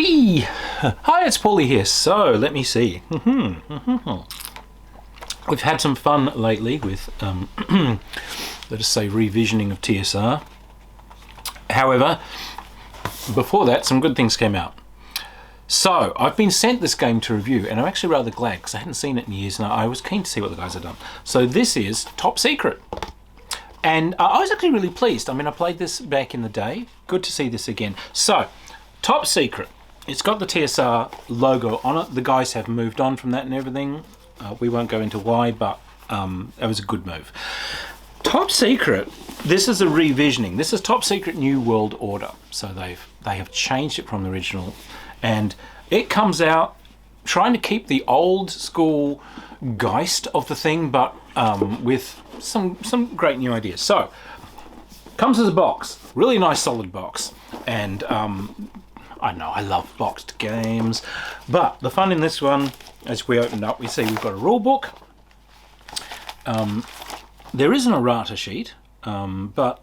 Whee! Hi, it's Paulie here. So, let me see. We've had some fun lately with, let us say, revisioning of TSR. However, before that, some good things came out. So, I've been sent this game to review, and I'm actually rather glad because I hadn't seen it in years, and I was keen to see what the guys had done. So, this is Top Secret. And I was actually really pleased. I mean, I played this back in the day. Good to see this again. So, Top Secret. It's got the TSR logo on it. The guys have moved on from that and everything. We won't go into why, but it was a good move. Top Secret, this is a revisioning. This is Top Secret New World Order. So they have changed it from the original. And it comes out trying to keep the old school geist of the thing, but with some great new ideas. So, comes as a box. Really nice solid box. And I know I love boxed games, but the fun in this one, as we opened up, we see we've got a rule book. There is an errata sheet, but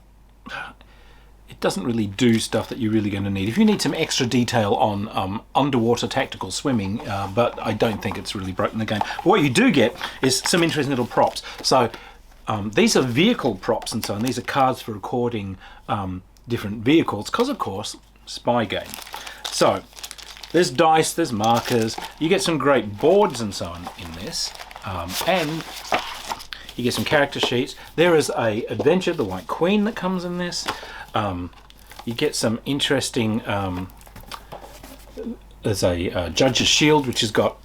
it doesn't really do stuff that you're really going to need. If you need some extra detail on underwater tactical swimming, but I don't think it's really broken the game. What you do get is some interesting little props. So these are vehicle props and so on. These are cards for recording different vehicles, because of course, spy game. So there's dice, there's markers, you get some great boards and so on in this, and you get some character sheets. There is a adventure, the White Queen, that comes in this. You get some interesting, there's a Judge's Shield, which has got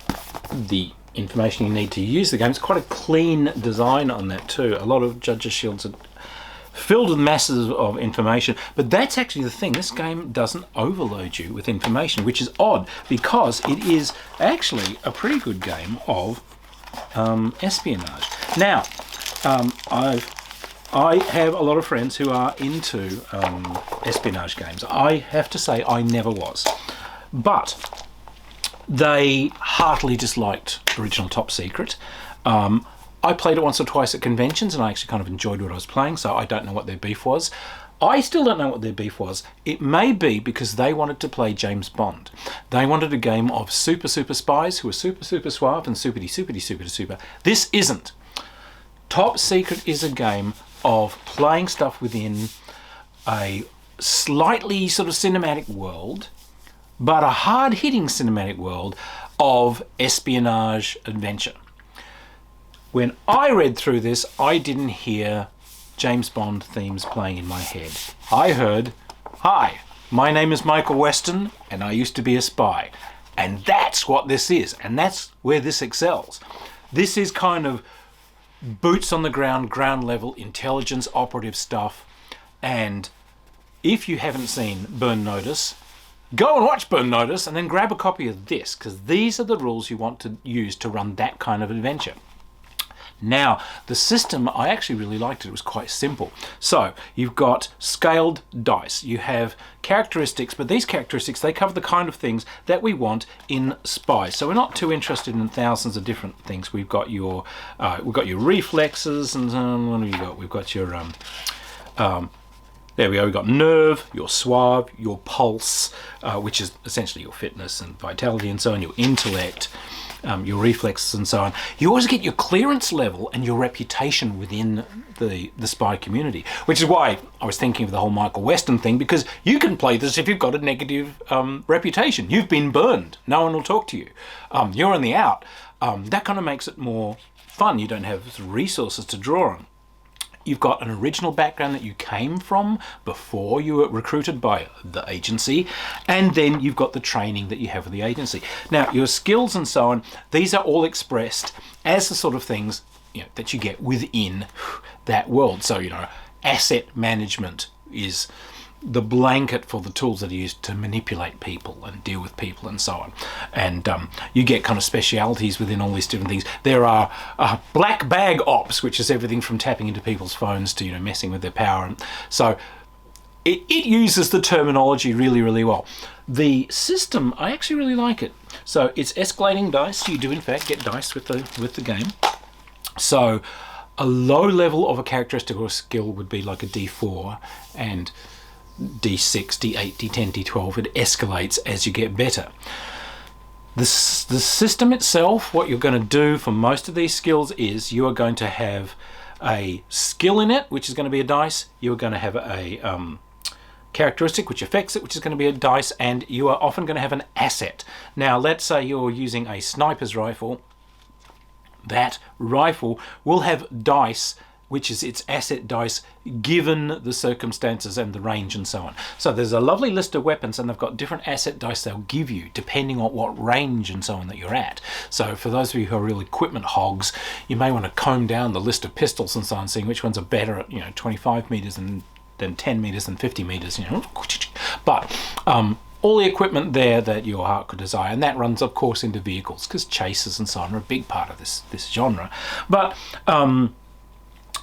the information you need to use the game. It's quite a clean design on that too. A lot of Judge's Shields are filled with masses of information, but that's actually the thing. This game doesn't overload you with information, which is odd because it is actually a pretty good game of espionage. Now, I have a lot of friends who are into espionage games. I have to say I never was, but they heartily disliked original Top Secret. I played it once or twice at conventions and I actually kind of enjoyed what I was playing, so I don't know what their beef was. I still don't know what their beef was. It may be because they wanted to play James Bond. They wanted a game of super spies who are super suave and super. This isn't. Top Secret is a game of playing stuff within a slightly sort of cinematic world, but a hard-hitting cinematic world of espionage adventure. When I read through this, I didn't hear James Bond themes playing in my head. I heard, "Hi, my name is Michael Weston, and I used to be a spy." And that's what this is, and that's where this excels. This is kind of boots on the ground, ground level, intelligence, operative stuff. And if you haven't seen Burn Notice, go and watch Burn Notice and then grab a copy of this, because these are the rules you want to use to run that kind of adventure. Now, the system, I actually really liked it. It was quite simple. So, you've got scaled dice. You have characteristics, but these characteristics, they cover the kind of things that we want in spies. So we're not too interested in thousands of different things. We've got your reflexes, and what have you got? We've got your, there we go, we've got nerve, your suave, your pulse, which is essentially your fitness and vitality and so on, your intellect, your reflexes and so on. You always get your clearance level and your reputation within the spy community, which is why I was thinking of the whole Michael Weston thing, because you can play this if you've got a negative reputation. You've been burned. No one will talk to you. You're on the out. That kind of makes it more fun. You don't have resources to draw on. You've got an original background that you came from before you were recruited by the agency, and then you've got the training that you have with the agency. Now, your skills and so on, these are all expressed as the sort of things, you know, that you get within that world. So, you know, asset management is the blanket for the tools that are used to manipulate people and deal with people and so on. And you get kind of specialities within all these different things. There are black bag ops, which is everything from tapping into people's phones to, you know, messing with their power. And so it uses the terminology really well. The system, I actually really like it. So it's escalating dice. You do in fact get dice with the game. So a low level of a characteristic or a skill would be like a D4, and D6, D8, D10, D12. It escalates as you get better. The system itself, what you're going to do for most of these skills is you are going to have a skill in it, which is going to be a dice. You are going to have a characteristic which affects it, which is going to be a dice, and you are often going to have an asset. Now, let's say you're using a sniper's rifle. That rifle will have dice, which is its asset dice, given the circumstances and the range and so on. So there's a lovely list of weapons, and they've got different asset dice they'll give you depending on what range and so on that you're at. So for those of you who are real equipment hogs, you may want to comb down the list of pistols and so on, seeing which ones are better at 25 meters than 10 meters and 50 meters. But all the equipment there that your heart could desire, and that runs, of course, into vehicles, because chases and so on are a big part of this genre. But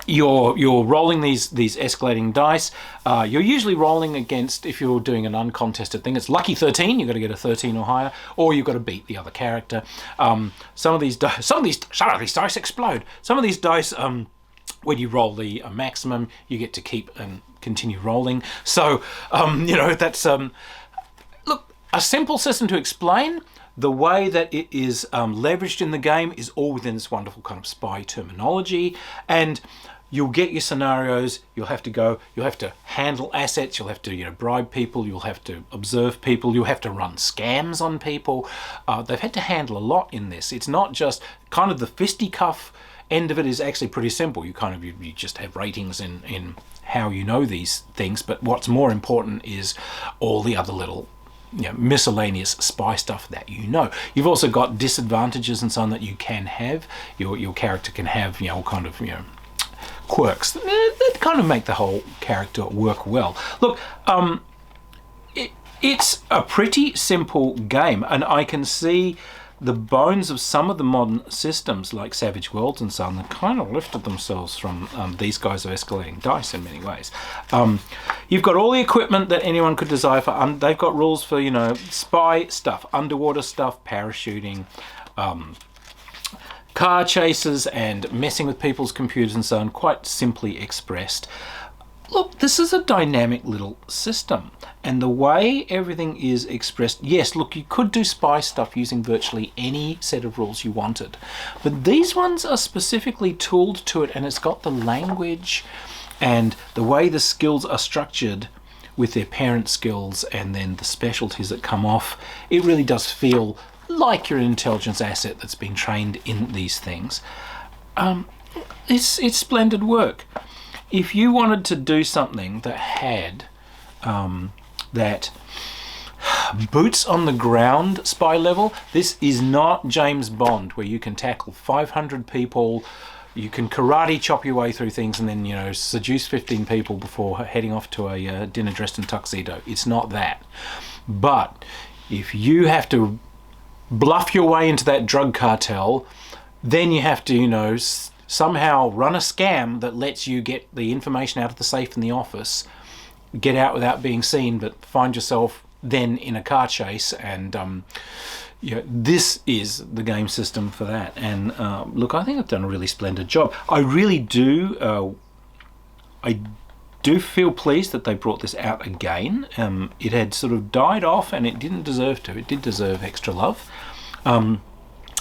you're rolling these escalating dice. You're usually rolling against, if you're doing an uncontested thing, it's lucky 13. You've got to get a 13 or higher, or you've got to beat the other character. Some of these dice explode. Some of these dice, when you roll the maximum, you get to keep and continue rolling. So that's look, a simple system to explain. The way that it is leveraged in the game is all within this wonderful kind of spy terminology, and you'll get your scenarios. You'll have to handle assets. You'll have to bribe people. You'll have to observe people. You'll have to run scams on people. They've had to handle a lot in this. It's not just kind of the fisticuff end of it is actually pretty simple. You just have ratings in how you know these things, but what's more important is all the other little miscellaneous spy stuff that You've also got disadvantages and so on that you can have. Your character can have all kind of quirks that kind of make the whole character work well. Look, it's a pretty simple game, and I can see the bones of some of the modern systems like Savage Worlds and so on that kind of lifted themselves from these guys of escalating dice in many ways. You've got all the equipment that anyone could desire for. They've got rules for spy stuff, underwater stuff, parachuting, car chases, and messing with people's computers and so on, quite simply expressed. Look, this is a dynamic little system, and the way everything is expressed, yes, look, you could do spy stuff using virtually any set of rules you wanted, but these ones are specifically tooled to it, and it's got the language and the way the skills are structured with their parent skills and then the specialties that come off. It really does feel like you're an intelligence asset that's been trained in these things. It's splendid work. If you wanted to do something that had that boots on the ground spy level, this is not James Bond where you can tackle 500 people, you can karate chop your way through things and then seduce 15 people before heading off to a dinner dressed in tuxedo. It's not that. But if you have to bluff your way into that drug cartel, then you have to somehow run a scam that lets you get the information out of the safe in the office, get out without being seen, but find yourself then in a car chase. And this is the game system for that. And look, I think I've done a really splendid job. I really do. I do feel pleased that they brought this out again. It had sort of died off, and it didn't deserve to. It did deserve extra love.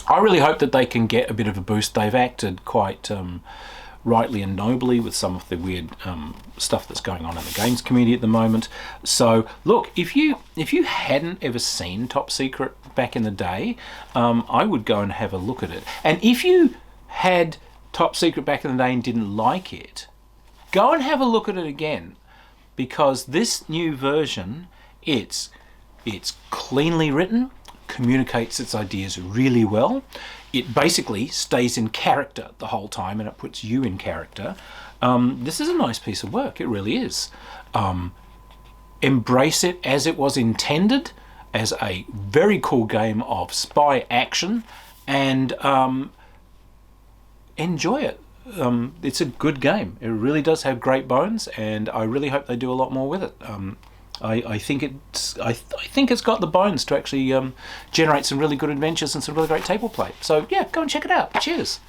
I really hope that they can get a bit of a boost. They've acted quite rightly and nobly with some of the weird stuff that's going on in the games community at the moment. So look, if you hadn't ever seen Top Secret back in the day, I would go and have a look at it. And if you had Top Secret back in the day and didn't like it, go and have a look at it again, because this new version, it's cleanly written, communicates its ideas really well. It basically stays in character the whole time, and it puts you in character. This is a nice piece of work, it really is. Embrace it as it was intended, as a very cool game of spy action, and enjoy it. It's a good game. It really does have great bones, and I really hope they do a lot more with it. I think it's got the bones to actually generate some really good adventures and some really great table play. So yeah, go and check it out. Cheers.